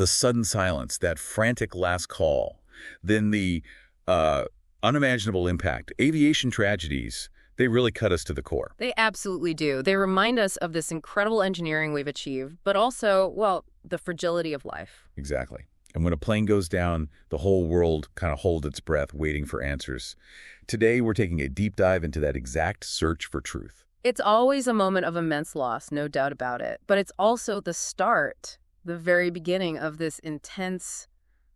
The sudden silence, that frantic last call, then the unimaginable impact. Aviation tragedies, they really cut us to the core. They absolutely do. They remind us of this incredible engineering we've achieved, but also, well, the fragility of life. Exactly. And when a plane goes down, the whole world kind of holds its breath, waiting for answers. Today, we're taking a deep dive into that exact search for truth. It's always a moment of immense loss, no doubt about it. But it's also the start, the very beginning of this intense,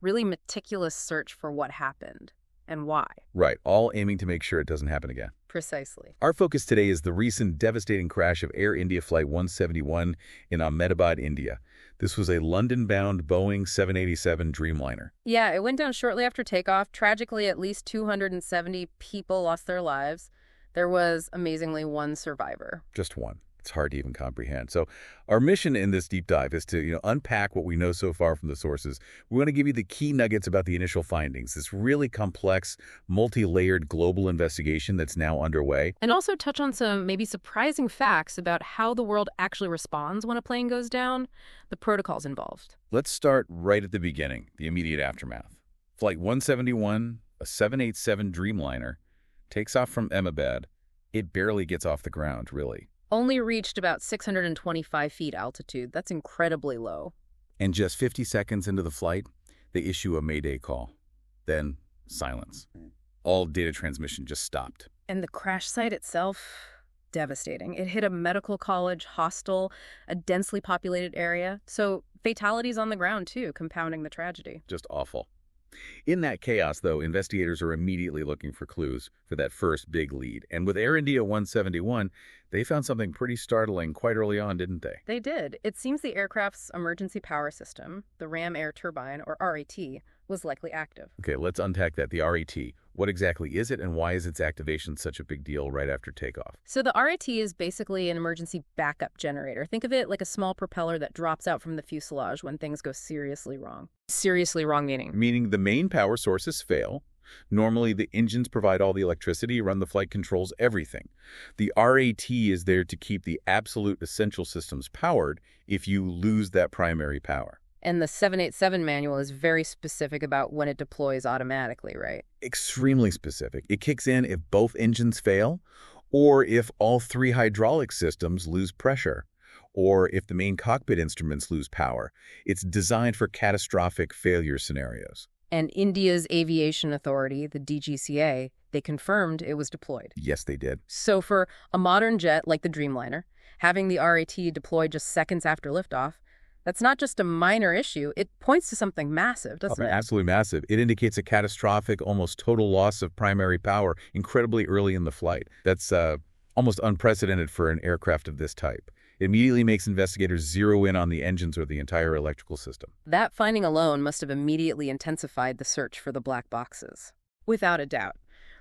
really meticulous search for what happened and why. Right, all aiming to make sure it doesn't happen again. Precisely. Our focus today is the recent devastating crash of Air India Flight 171 in Ahmedabad, India. This was a London-bound Boeing 787 Dreamliner. Yeah, it went down shortly after takeoff. Tragically, at least 270 people lost their lives. There was, amazingly, one survivor. Just one. It's hard to even comprehend. So our mission in this deep dive is to unpack what we know so far from the sources. We want to give you the key nuggets about the initial findings, this really complex, multi-layered global investigation that's now underway. And also touch on some maybe surprising facts about how the world actually responds when a plane goes down, the protocols involved. Let's start right at the beginning, the immediate aftermath. Flight 171, a 787 Dreamliner, takes off from Ahmedabad. It barely gets off the ground, really. Only reached about 625 feet altitude. That's incredibly low. And just 50 seconds into the flight, they issue a mayday call. Then silence. All data transmission just stopped. And the crash site itself, devastating. It hit a medical college, hostel, a densely populated area. So fatalities on the ground, too, compounding the tragedy. Just awful. In that chaos, though, investigators are immediately looking for clues for that first big lead. And with Air India 171, they found something pretty startling quite early on, didn't they? They did. It seems the aircraft's emergency power system, the ram air turbine, or RAT, was likely active. Okay, let's unpack that. The RAT. What exactly is it, and why is its activation such a big deal right after takeoff? So the RAT is basically an emergency backup generator. Think of it like a small propeller that drops out from the fuselage when things go seriously wrong. Seriously wrong meaning? Meaning the main power sources fail. Normally, the engines provide all the electricity, run the flight controls, everything. The RAT is there to keep the absolute essential systems powered if you lose that primary power. And the 787 manual is very specific about when it deploys automatically, right? Extremely specific. It kicks in if both engines fail, or if all three hydraulic systems lose pressure, or if the main cockpit instruments lose power. It's designed for catastrophic failure scenarios. And India's Aviation Authority, the DGCA, they confirmed it was deployed. Yes, they did. So for a modern jet like the Dreamliner, having the RAT deployed just seconds after liftoff, that's not just a minor issue. It points to something massive, doesn't it? Absolutely massive. It indicates a catastrophic, almost total loss of primary power incredibly early in the flight. That's almost unprecedented for an aircraft of this type. It immediately makes investigators zero in on the engines or the entire electrical system. That finding alone must have immediately intensified the search for the black boxes. Without a doubt.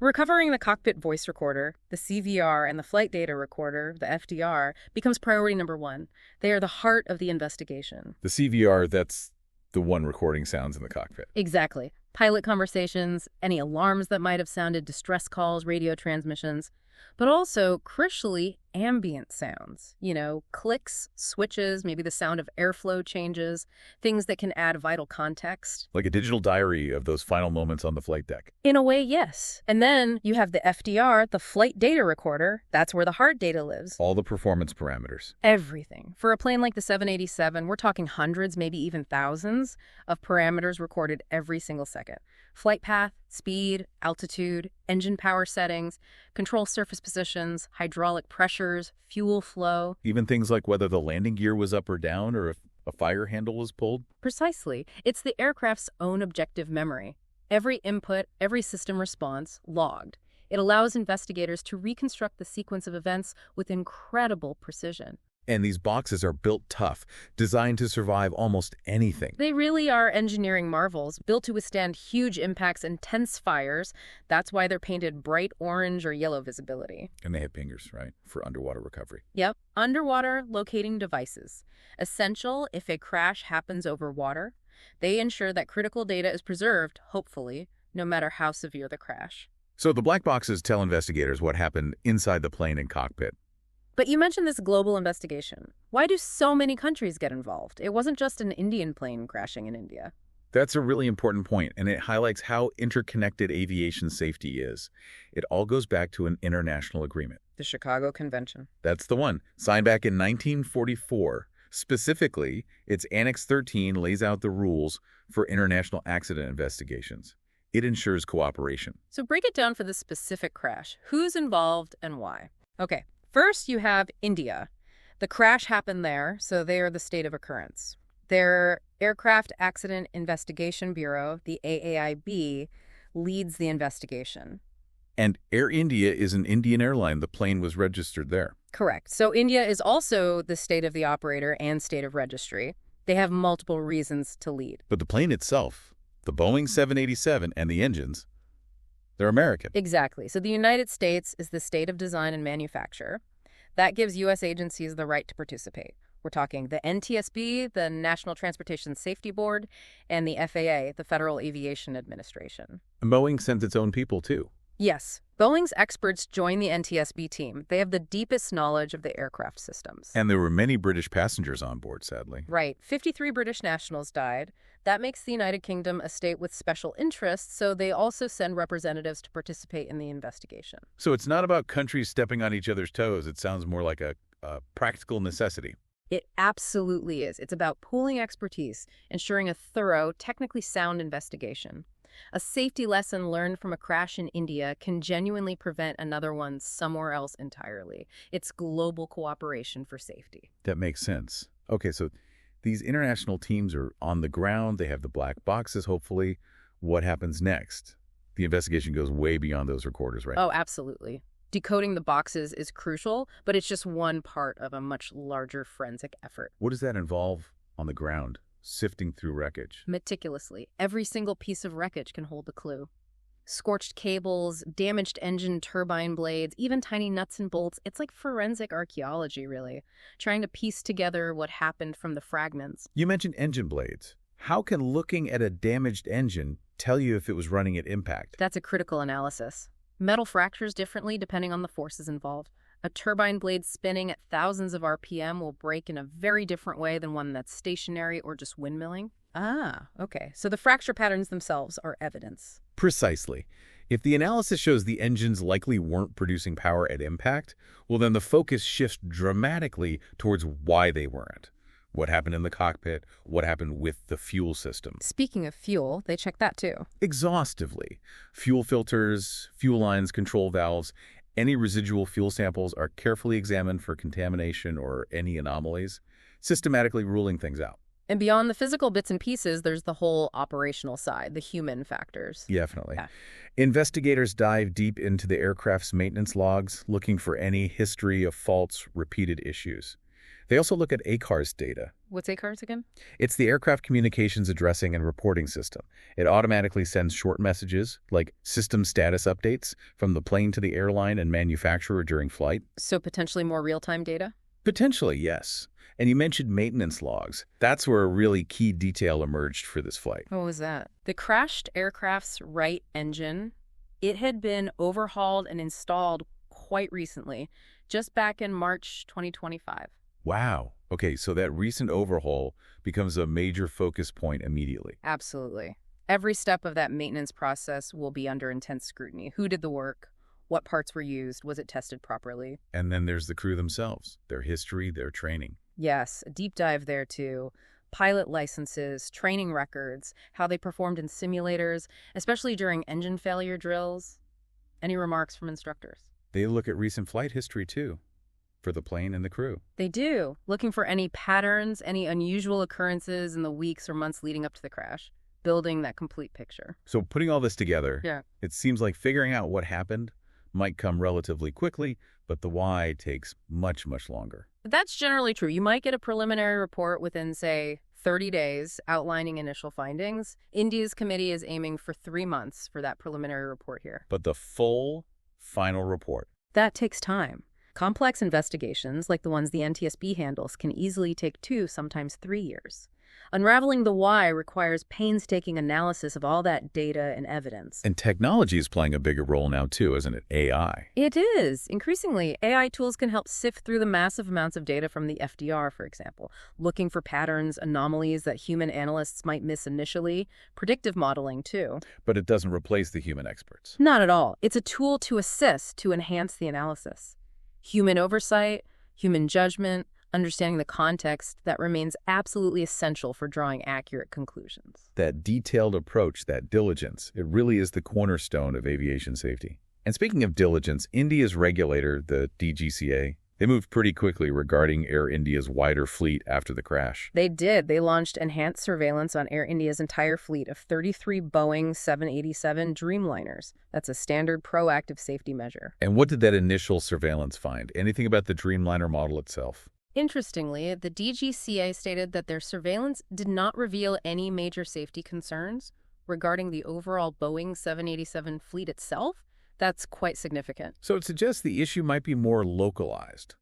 Recovering the cockpit voice recorder, the CVR, and the flight data recorder, the FDR, becomes priority number one. They are the heart of the investigation. The CVR, that's the one recording sounds in the cockpit. Exactly. Pilot conversations, any alarms that might have sounded, distress calls, radio transmissions, but also, crucially, ambient sounds. Clicks, switches, maybe the sound of airflow changes, things that can add vital context. Like a digital diary of those final moments on the flight deck. In a way, yes. And then you have the FDR, the flight data recorder. That's where the hard data lives. All the performance parameters. Everything. For a plane like the 787, we're talking hundreds, maybe even thousands of parameters recorded every single second. Flight path, speed, altitude, engine power settings, control surface positions, hydraulic pressures, fuel flow. Even things like whether the landing gear was up or down or if a fire handle was pulled. Precisely. It's the aircraft's own objective memory. Every input, every system response, logged. It allows investigators to reconstruct the sequence of events with incredible precision. And these boxes are built tough, designed to survive almost anything. They really are engineering marvels, built to withstand huge impacts, intense fires. That's why they're painted bright orange or yellow visibility. And they have pingers, right, for underwater recovery. Yep, underwater locating devices. Essential if a crash happens over water. They ensure that critical data is preserved, hopefully, no matter how severe the crash. So the black boxes tell investigators what happened inside the plane and cockpit. But you mentioned this global investigation. Why do so many countries get involved? It wasn't just an Indian plane crashing in India. That's a really important point, and it highlights how interconnected aviation safety is. It all goes back to an international agreement. The Chicago Convention. That's the one, signed back in 1944. Specifically, its Annex 13 lays out the rules for international accident investigations. It ensures cooperation. So break it down for the specific crash. Who's involved and why? Okay, first you have India. The crash happened there, so they are the state of occurrence. Their Aircraft Accident Investigation Bureau, the AAIB, leads the investigation. And Air India is an Indian airline. The plane was registered there. Correct. So India is also the state of the operator and state of registry. They have multiple reasons to lead. But the plane itself, the Boeing 787 and the engines, they're American. Exactly. So the United States is the state of design and manufacture. That gives U.S. agencies the right to participate. We're talking the NTSB, the National Transportation Safety Board, and the FAA, the Federal Aviation Administration. And Boeing sends its own people, too. Yes. Boeing's experts join the NTSB team. They have the deepest knowledge of the aircraft systems. And there were many British passengers on board, sadly. Right. 53 British nationals died. That makes the United Kingdom a state with special interests, so they also send representatives to participate in the investigation. So it's not about countries stepping on each other's toes. It sounds more like a practical necessity. It absolutely is. It's about pooling expertise, ensuring a thorough, technically sound investigation. A safety lesson learned from a crash in India can genuinely prevent another one somewhere else entirely. It's global cooperation for safety. That makes sense. Okay, so these international teams are on the ground. They have the black boxes, hopefully. What happens next? The investigation goes way beyond those recorders, right? Oh, absolutely. Decoding the boxes is crucial, but it's just one part of a much larger forensic effort. What does that involve on the ground? Sifting through wreckage. Meticulously. Every single piece of wreckage can hold a clue. Scorched cables, damaged engine turbine blades, even tiny nuts and bolts. It's like forensic archaeology, really, trying to piece together what happened from the fragments. You mentioned engine blades. How can looking at a damaged engine tell you if it was running at impact? That's a critical analysis. Metal fractures differently depending on the forces involved. A turbine blade spinning at thousands of RPM will break in a very different way than one that's stationary or just windmilling. Ah, okay. So the fracture patterns themselves are evidence. Precisely. If the analysis shows the engines likely weren't producing power at impact, well, then the focus shifts dramatically towards why they weren't. What happened in the cockpit? What happened with the fuel system? Speaking of fuel, they check that too. Exhaustively. Fuel filters, fuel lines, control valves. Any residual fuel samples are carefully examined for contamination or any anomalies, systematically ruling things out. And beyond the physical bits and pieces, there's the whole operational side, the human factors. Definitely. Yeah. Investigators dive deep into the aircraft's maintenance logs, looking for any history of faults, repeated issues. They also look at ACARS data. What's ACARS again? It's the Aircraft Communications Addressing and Reporting System. It automatically sends short messages, like system status updates, from the plane to the airline and manufacturer during flight. So potentially more real-time data? Potentially, yes. And you mentioned maintenance logs. That's where a really key detail emerged for this flight. What was that? The crashed aircraft's right engine, it had been overhauled and installed quite recently, just back in March 2025. Wow. Okay, so that recent overhaul becomes a major focus point immediately. Absolutely. Every step of that maintenance process will be under intense scrutiny. Who did the work? What parts were used? Was it tested properly? And then there's the crew themselves, their history, their training. Yes, a deep dive there too. Pilot licenses, training records, how they performed in simulators, especially during engine failure drills. Any remarks from instructors? They look at recent flight history too, for the plane and the crew. They do, looking for any patterns, any unusual occurrences in the weeks or months leading up to the crash, building that complete picture. So putting all this together, Yeah. It seems like figuring out what happened might come relatively quickly, but the why takes much, much longer. That's generally true. You might get a preliminary report within, say, 30 days outlining initial findings. India's committee is aiming for 3 months for that preliminary report here. But the full final report, That takes time. Complex investigations, like the ones the NTSB handles, can easily take 2, sometimes 3 years. Unraveling the why requires painstaking analysis of all that data and evidence. And technology is playing a bigger role now too, isn't it? AI. It is. Increasingly, AI tools can help sift through the massive amounts of data from the FDR, for example, looking for patterns, anomalies that human analysts might miss initially, predictive modeling too. But it doesn't replace the human experts. Not at all. It's a tool to assist, to enhance the analysis. Human oversight, human judgment, understanding the context, that remains absolutely essential for drawing accurate conclusions. That detailed approach, that diligence, it really is the cornerstone of aviation safety. And speaking of diligence, India's regulator, the DGCA, they moved pretty quickly regarding Air India's wider fleet after the crash. They did. They launched enhanced surveillance on Air India's entire fleet of 33 Boeing 787 Dreamliners. That's a standard proactive safety measure. And what did that initial surveillance find? Anything about the Dreamliner model itself? Interestingly, the DGCA stated that their surveillance did not reveal any major safety concerns regarding the overall Boeing 787 fleet itself. That's quite significant. So it suggests the issue might be more localized,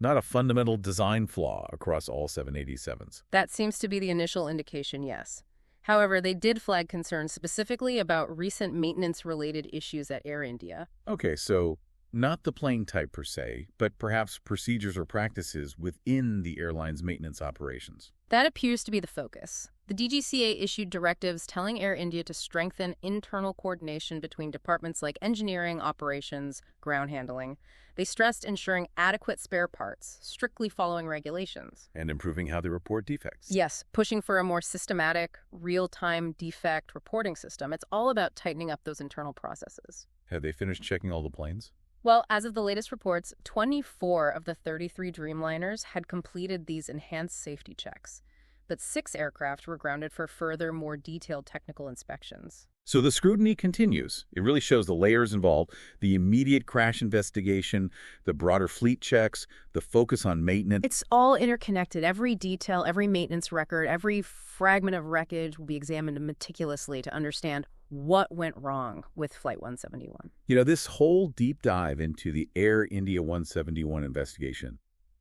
not a fundamental design flaw across all 787s. That seems to be the initial indication, yes. However, they did flag concerns specifically about recent maintenance-related issues at Air India. Okay, so not the plane type per se, but perhaps procedures or practices within the airline's maintenance operations. That appears to be the focus. The DGCA issued directives telling Air India to strengthen internal coordination between departments like engineering, operations, ground handling. They stressed ensuring adequate spare parts, strictly following regulations. And improving how they report defects. Yes, pushing for a more systematic, real-time defect reporting system. It's all about tightening up those internal processes. Have they finished checking all the planes? Well, as of the latest reports, 24 of the 33 Dreamliners had completed these enhanced safety checks, but 6 aircraft were grounded for further, more detailed technical inspections. So the scrutiny continues. It really shows the layers involved, the immediate crash investigation, the broader fleet checks, the focus on maintenance. It's all interconnected. Every detail, every maintenance record, every fragment of wreckage will be examined meticulously to understand what went wrong with Flight 171. You know, this whole deep dive into the Air India 171 investigation,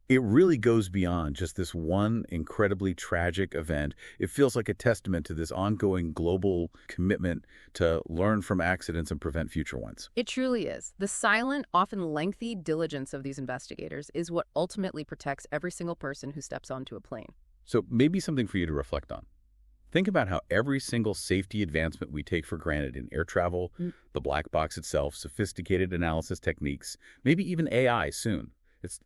it really goes beyond just this one incredibly tragic event. It feels like a testament to this ongoing global commitment to learn from accidents and prevent future ones. It truly is. The silent, often lengthy diligence of these investigators is what ultimately protects every single person who steps onto a plane. So maybe something for you to reflect on. Think about how every single safety advancement we take for granted in air travel, the black box itself, sophisticated analysis techniques, maybe even AI soon. It's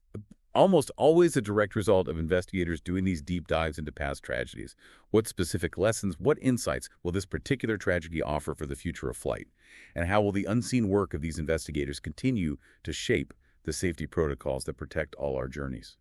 almost always a direct result of investigators doing these deep dives into past tragedies. What specific lessons, what insights will this particular tragedy offer for the future of flight? And how will the unseen work of these investigators continue to shape the safety protocols that protect all our journeys?